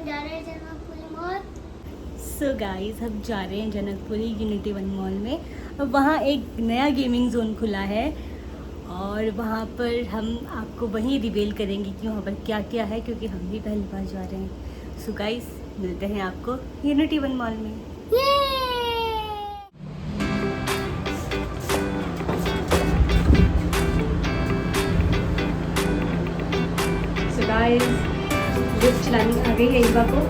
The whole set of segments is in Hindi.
जा रहे हैं जनकपुरी मॉल। सो गाइस हम जा रहे हैं जनकपुरी यूनिटी 1 मॉल में। अब वहाँ एक नया गेमिंग जोन खुला है और वहाँ पर हम आपको वहीं रिवील करेंगे कि वहाँ पर क्या क्या है, क्योंकि हम भी पहली बार जा रहे हैं। सो गाइस मिलते हैं आपको यूनिटी 1 मॉल में। गाइस लिफ्ट चलानी आ गई है ईवा को।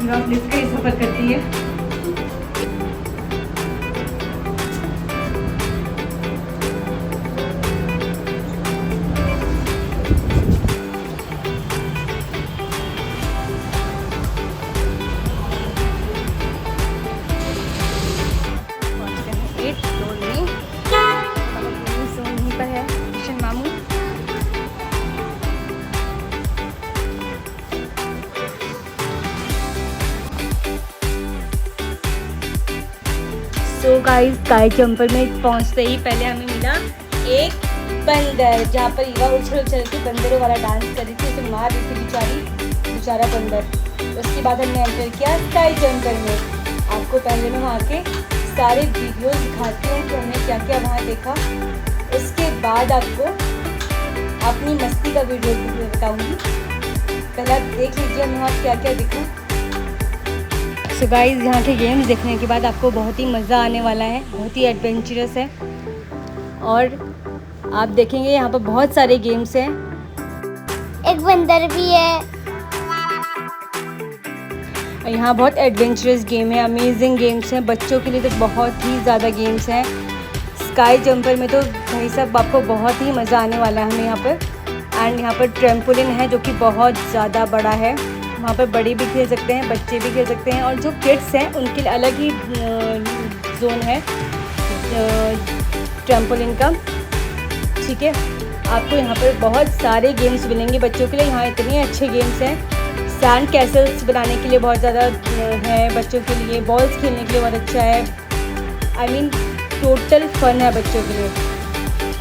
ईवा लिफ्ट का ही सफ़र करती है। तो गाइस स्काई जंपर में पहुंचते ही पहले हमें मिला एक बंदर, जहाँ पर ईवा उछल उछल के बंदरों वाला डांस कर रही थी, उसे मार रही थी बेचारा बंदर। उसके बाद हमने एंटर किया स्काई जंपर में। आपको पहले मैं वहाँ के सारे वीडियोस दिखाती हूँ कि हमने क्या क्या वहाँ देखा। उसके बाद आपको अपनी मस्ती का वीडियो बताऊँगी। पहले देख लीजिए हमने वहाँ क्या क्या देखा। सो गाइस यहाँ के गेम्स देखने के बाद आपको बहुत ही मज़ा आने वाला है, बहुत ही एडवेंचरस है। और आप देखेंगे यहाँ पर बहुत सारे गेम्स हैं। एक बंदर भी है। यहाँ बहुत एडवेंचरस गेम है, अमेजिंग गेम्स हैं। बच्चों के लिए तो बहुत ही ज़्यादा गेम्स हैं। स्काई जंपर में तो भाई साहब आपको बहुत ही मज़ा आने वाला है हमें यहाँ पर। एंड यहाँ पर ट्रैम्पोलिन है जो कि बहुत ज़्यादा बड़ा है। वहाँ पर बड़े भी खेल सकते हैं, बच्चे भी खेल सकते हैं, और जो किड्स हैं उनके लिए अलग ही जोन है ट्रैम्पोलिन का। ठीक है, आपको यहाँ पर बहुत सारे गेम्स मिलेंगे बच्चों के लिए। यहाँ इतने अच्छे गेम्स हैं। सैंड कैसल्स बनाने के लिए बहुत ज़्यादा है बच्चों के लिए। बॉल्स खेलने के लिए बहुत अच्छा है। आई मीन टोटल फन है बच्चों के लिए,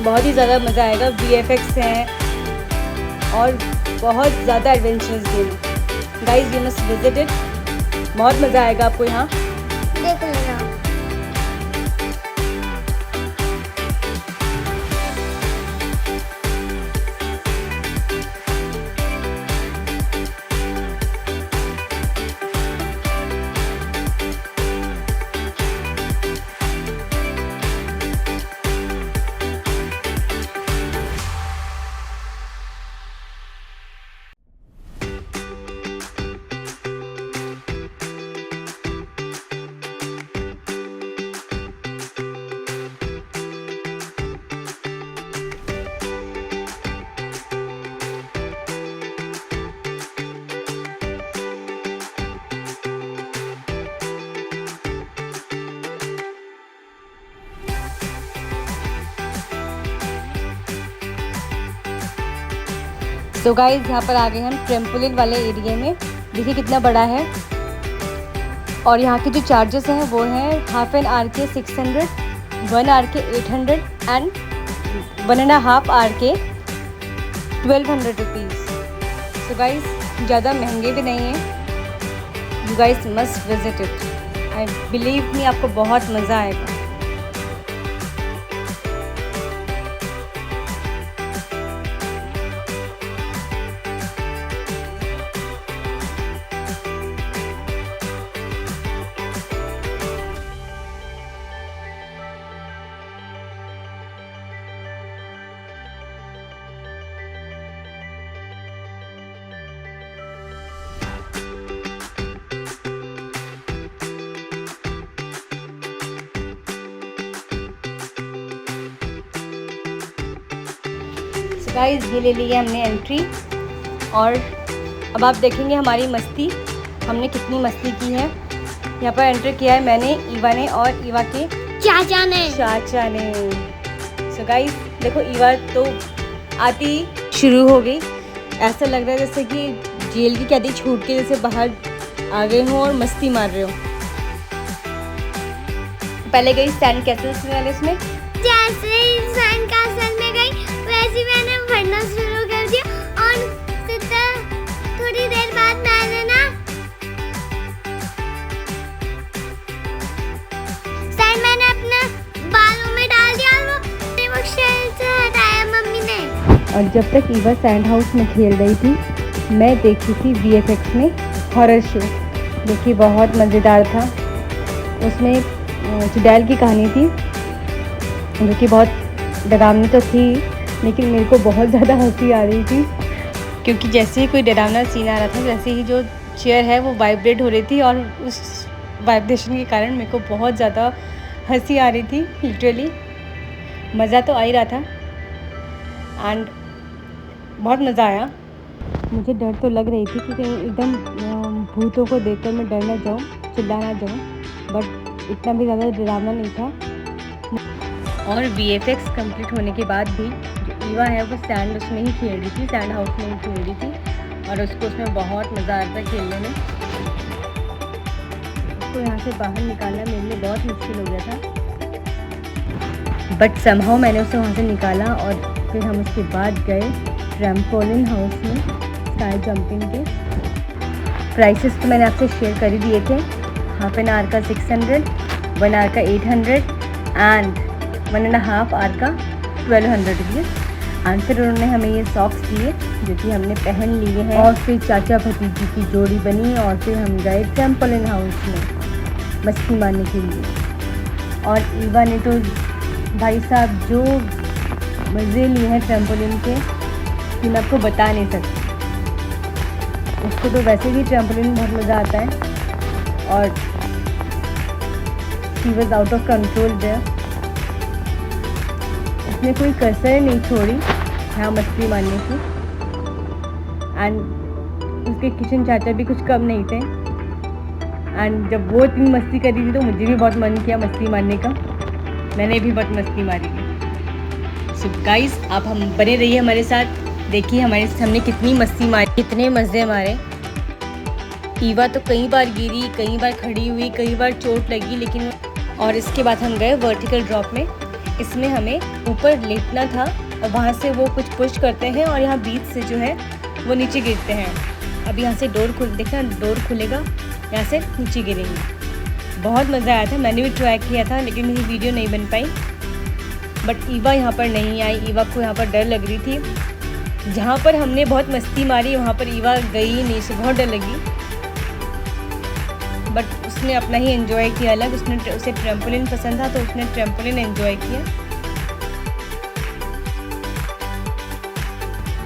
बहुत ही ज़्यादा मज़ा आएगा। VFX हैं और बहुत ज़्यादा एडवेंचरस गेम है। Guys you must visit it, बहुत मज़ा आएगा आपको यहाँ देख लेना। तो गाइज यहाँ पर आ गए हम ट्रैम्पोलिन वाले एरिया में। देखिए कितना बड़ा है। और यहाँ के जो चार्जेस हैं वो हैं हाफ एन आवर के 600, 1 आवर के 800 एंड 1.5 आवर के 1200 रुपीज़। तो गाइज ज़्यादा महंगे भी नहीं हैं। You guys must visit it. I believe me आपको बहुत मज़ा आएगा। गाइस ये ले लिया हमने एंट्री, और अब आप देखेंगे हमारी मस्ती, हमने कितनी मस्ती की है। यहाँ पर एंटर किया है मैंने, ईवा ने और ईवा के चाचा ने। सो गाइस देखो ईवा तो आती शुरू हो गई। ऐसा लग रहा है जैसे कि जेल की कैदी छूट के जैसे बाहर आ गए हों और मस्ती मार रहे हो। पहले गई सैंड कैसल्स में, इसमें जैसे ही सैंड कैसल में गई वैसे मैंने पढ़ना शुरू कर दिया, और थोड़ी देर बाद मैंने ना और जब तक ईवा सैंड हाउस में खेल रही थी मैं देखी थी VFX में हॉरर शो, जो कि बहुत मज़ेदार था। उसमें चुड़ैल की कहानी थी जो कि बहुत डरावनी तो थी, लेकिन मेरे को बहुत ज़्यादा हंसी आ रही थी, क्योंकि जैसे ही कोई डरावना सीन आ रहा था वैसे ही जो चेयर है वो वाइब्रेट हो रही थी और उस वाइब्रेशन के कारण मेरे को बहुत ज़्यादा हंसी आ रही थी। लिटरली मज़ा तो आ ही रहा था एंड बहुत मज़ा आया। मुझे डर तो लग रही थी कि कहीं एकदम भूतों को देखकर मैं डर ना जाऊँ, चिल्ला ना जाऊँ, बट इतना भी ज़्यादा डरावना नहीं था। और VFX कंप्लीट होने के बाद भी जो ईवा है वो सैंड उसमें ही खेल रही थी, सैंड हाउस में ही खेल रही थी और उसको उसमें बहुत मज़ा आ रहा था खेलने में। उसको यहाँ से बाहर निकालना मेरे लिए बहुत मुश्किल हो गया था, बट समहाउ मैंने उसे वहाँ से निकाला और फिर हम उसके बाद गए ट्रैम्पोलिन हाउस में स्काई जंपिंग के। प्राइसेस तो मैंने आपसे शेयर कर ही दिए थे। हाफ एन आवर का 600, 1 आवर का 800 एंड 1.5 आवर का 1200 रुपीज़। एंड फिर उन्होंने हमें ये सॉक्स दिए जो कि हमने पहन लिए हैं और फिर चाचा भतीजी की जोड़ी बनी और फिर हम गए ट्रैम्पोलिन हाउस में मस्ती मारने के लिए। और ईवा ने तो भाई साहब जो मज़े लिए हैं ट्रैम्पोलिन के कि मैं आपको बता नहीं सकती। उसको तो वैसे भी ट्रैम्पोलिन बहुत मज़ा आता है और she was out of control their. उसने कोई कसर नहीं छोड़ी यहाँ मस्ती मारने की एंड उसके किचन चाचा भी कुछ कम नहीं थे। एंड जब वो इतनी मस्ती कर रही थी तो मुझे भी बहुत मन किया मस्ती मारने का, मैंने भी बहुत मस्ती मारी है। सो गाइस आप हम बने रहिए हमारे साथ, देखिए हमने कितनी मस्ती मारी, कितने मज़े मारे। ईवा तो कई बार गिरी, कई बार खड़ी हुई, कई बार चोट लगी, लेकिन और इसके बाद हम गए वर्टिकल ड्रॉप में। इसमें हमें ऊपर लेटना था और वहाँ से वो कुछ पुश करते हैं और यहाँ बीच से जो है वो नीचे गिरते हैं। अब यहाँ से देखना डोर खुलेगा, यहाँ से नीचे गिरेंगे। बहुत मज़ा आया था, मैंने भी ट्राई किया था लेकिन मेरी वीडियो नहीं बन पाई। बट ईवा यहाँ पर नहीं आई, ईवा को यहाँ पर डर लग रही थी। जहाँ पर हमने बहुत मस्ती मारी वहाँ पर ईवा गई नहीं, से बहुत डर लगी। बट उसने अपना ही एंजॉय किया अलग, उसे ट्रैम्पोलिन पसंद था तो उसने ट्रैम्पोलिन एंजॉय किया।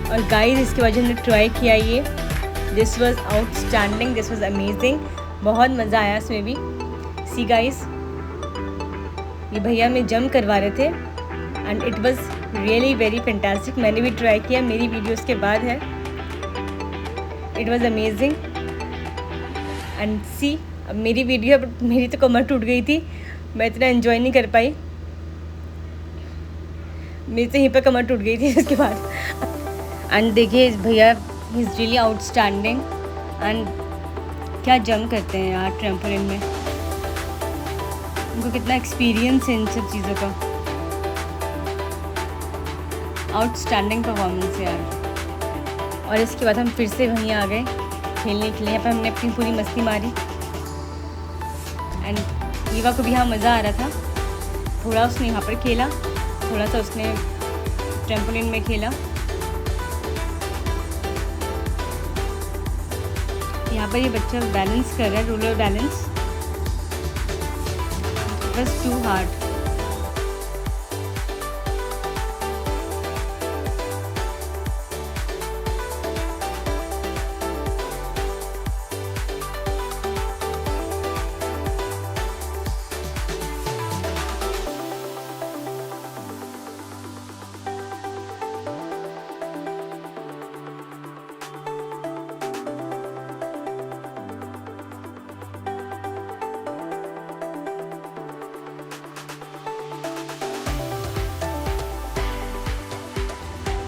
और गाइस इसके बाद हमने ट्राई किया ये, this was outstanding, this was amazing, बहुत मज़ा आया इसमें भी। सी गाइस ये भैया में जंप करवा रहे थे and it was really very fantastic. मैंने भी ट्राई किया, मेरी वीडियो उसके बाद है। इट वाज अमेजिंग एंड सी अब मेरी वीडियो, मेरी तो कमर टूट गई थी, मैं इतना एंजॉय नहीं कर पाई, मेरी तो यहीं पर कमर टूट गई थी उसके बाद। एंड देखिए भैया he is really outstanding and क्या जंप करते हैं यार ट्रैम्पोलिन में, उनको कितना एक्सपीरियंस है इन सब चीज़ों का। आउटस्टैंडिंग परफॉर्मेंस यार। और इसके बाद हम फिर से वहीं आ गए खेलने के लिए। यहाँ पर हमने अपनी पूरी मस्ती मारी एंड ईवा को भी यहाँ मज़ा आ रहा था। थोड़ा उसने यहाँ पर खेला, थोड़ा सा उसने ट्रैम्पोलिन में खेला। यहाँ पर ये बच्चा बैलेंस कर रहा है, रोलर बैलेंस, बस टू हार्ड।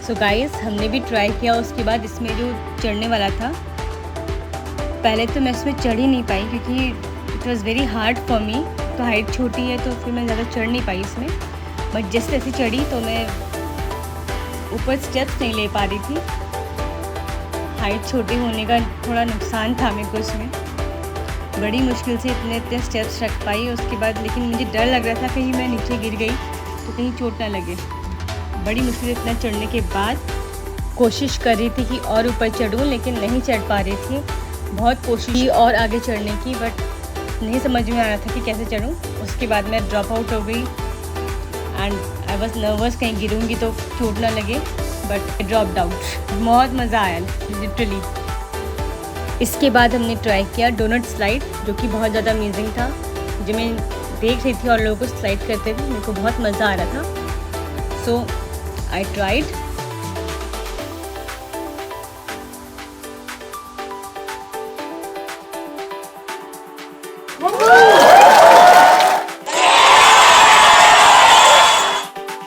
सो गाइस हमने भी ट्राई किया। उसके बाद इसमें जो चढ़ने वाला था, पहले तो मैं इसमें चढ़ ही नहीं पाई क्योंकि it was very hard for me. तो हाइट छोटी है तो फिर मैं ज़्यादा चढ़ नहीं पाई इसमें। बट जैसे जैसे चढ़ी तो मैं ऊपर स्टेप्स नहीं ले पा रही थी। हाइट छोटी होने का थोड़ा नुकसान था मेरे को इसमें। बड़ी मुश्किल से इतने स्टेप्स रख पाई उसके बाद, लेकिन मुझे डर लग रहा था कहीं मैं नीचे गिर गई तो कहीं चोट ना लगे। बड़ी मुश्किल इतना चढ़ने के बाद कोशिश कर रही थी कि और ऊपर चढ़ूं, लेकिन नहीं चढ़ पा रही थी। बहुत कोशिश की और आगे चढ़ने की, बट नहीं समझ में आ रहा था कि कैसे चढ़ूं। उसके बाद मैं ड्रॉप आउट हो गई एंड आई वॉज नर्वस, कहीं गिरूंगी तो चोट ना लगे, बट ड्रॉप्ड आउट। बहुत मज़ा आया लिटरली। इसके बाद हमने ट्राई किया डोनट स्लाइड, जो कि बहुत ज़्यादा अमेजिंग था। जो मैं देख रही थी और लोगों को स्लाइड करते थे, मेरे को बहुत मज़ा आ रहा था। सो आई ट्राइड।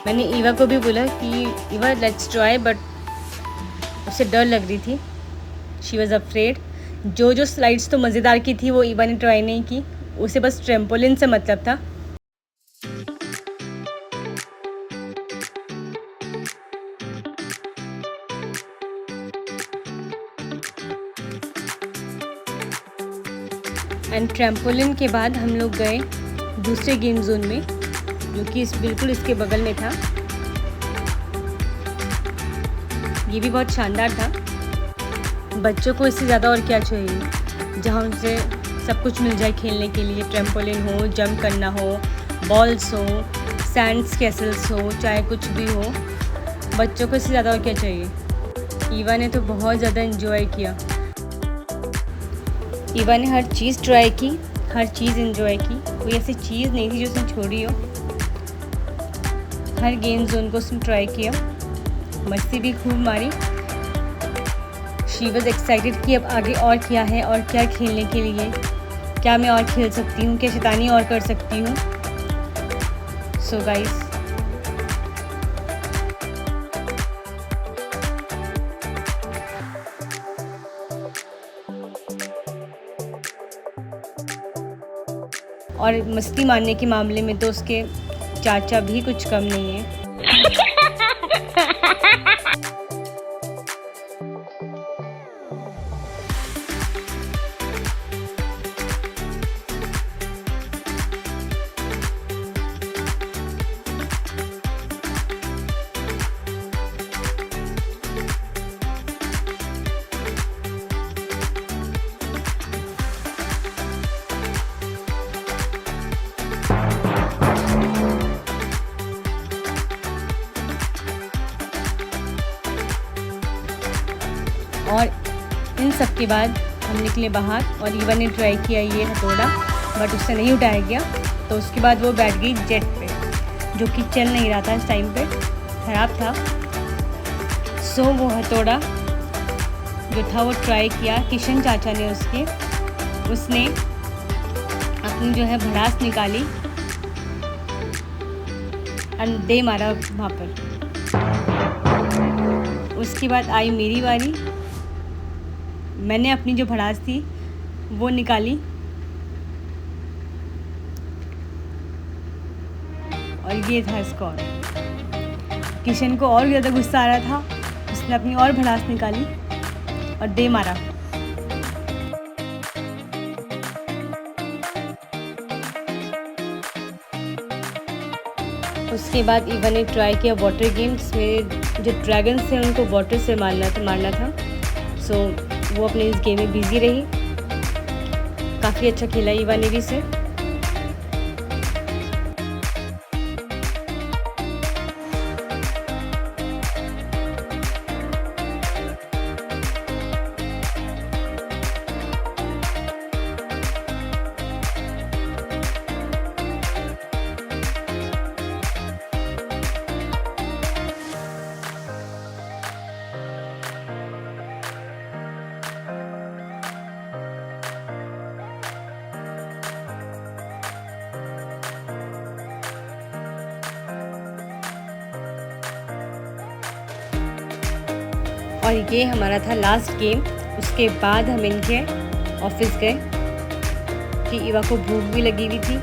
मैंने ईवा को भी बोला कि ईवा लेट्स ट्राई, बट उसे डर लग रही थी। She was afraid. जो स्लाइड्स तो मज़ेदार की थी वो ईवा ने ट्राई नहीं की, उसे बस ट्रेम्पोलिन से मतलब था। एंड ट्रेम्पोलिन के बाद हम लोग गए दूसरे गेम जोन में, जो कि बिल्कुल इसके बगल में था। ये भी बहुत शानदार था। बच्चों को इससे ज़्यादा और क्या चाहिए, जहाँ उनसे सब कुछ मिल जाए खेलने के लिए। ट्रेम्पोलिन हो, जंप करना हो, बॉल्स हो, सैंड्स कैसल्स हो, चाहे कुछ भी हो, बच्चों को इससे ज़्यादा और क्या चाहिए। ईवा ने तो बहुत ज़्यादा एंजॉय किया। ईवा ने हर चीज़ ट्राई की, हर चीज़ एंजॉय की। कोई ऐसी चीज़ नहीं थी जो उसने छोड़ी हो। हर गेम जोन को उसने ट्राई किया, मस्ती भी खूब मारी। शी वॉज एक्साइटेड कि अब आगे और क्या है और क्या खेलने के लिए, क्या मैं और खेल सकती हूँ, क्या शैतानी और कर सकती हूँ। सो गाइस, और मस्ती मारने के मामले में तो उसके चाचा भी कुछ कम नहीं है। और इन सब के बाद हम निकले बाहर और ईवा ने ट्राई किया ये हथौड़ा, बट उससे नहीं उठाया गया। तो उसके बाद वो बैठ गई जेट पे, जो कि चल नहीं रहा था इस टाइम पे, ख़राब था। सो वो हथौड़ा जो था वो ट्राई किया किशन चाचा ने। उसने अपनी जो है भड़ास निकाली एंड दे मारा वहाँ पर। उसके बाद आई मेरी बारी। मैंने अपनी जो भड़ास थी वो निकाली और ये था स्कोर। किशन को और ज़्यादा गुस्सा आ रहा था, उसने अपनी और भड़ास निकाली और दे मारा। उसके बाद ईवा ने ट्राई किया वाटर गेम्स में। जो ड्रैगन्स थे उनको वाटर से मारना था। सो वो अपने इस गेम में बिजी रही। काफ़ी अच्छा खेला ईवा ने भी इसे। और ये हमारा था लास्ट गेम। उसके बाद हम इनके ऑफिस गए कि ईवा को भूख भी लगी हुई थी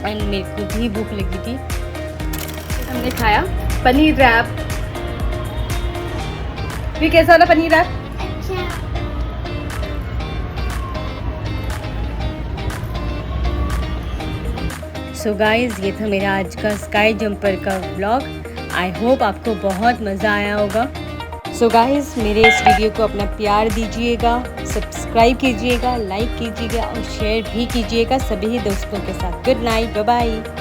एंड मेरे को भी भूख लगी थी। हमने खाया पनीर रैप। भी कैसा वाला पनीर रैप? सो गाइज, ये था मेरा आज का स्काई जंपर का व्लॉग। आई होप आपको बहुत मज़ा आया होगा। सो गाइस मेरे इस वीडियो को अपना प्यार दीजिएगा, सब्सक्राइब कीजिएगा, लाइक कीजिएगा और शेयर भी कीजिएगा सभी दोस्तों के साथ। Good night, bye bye.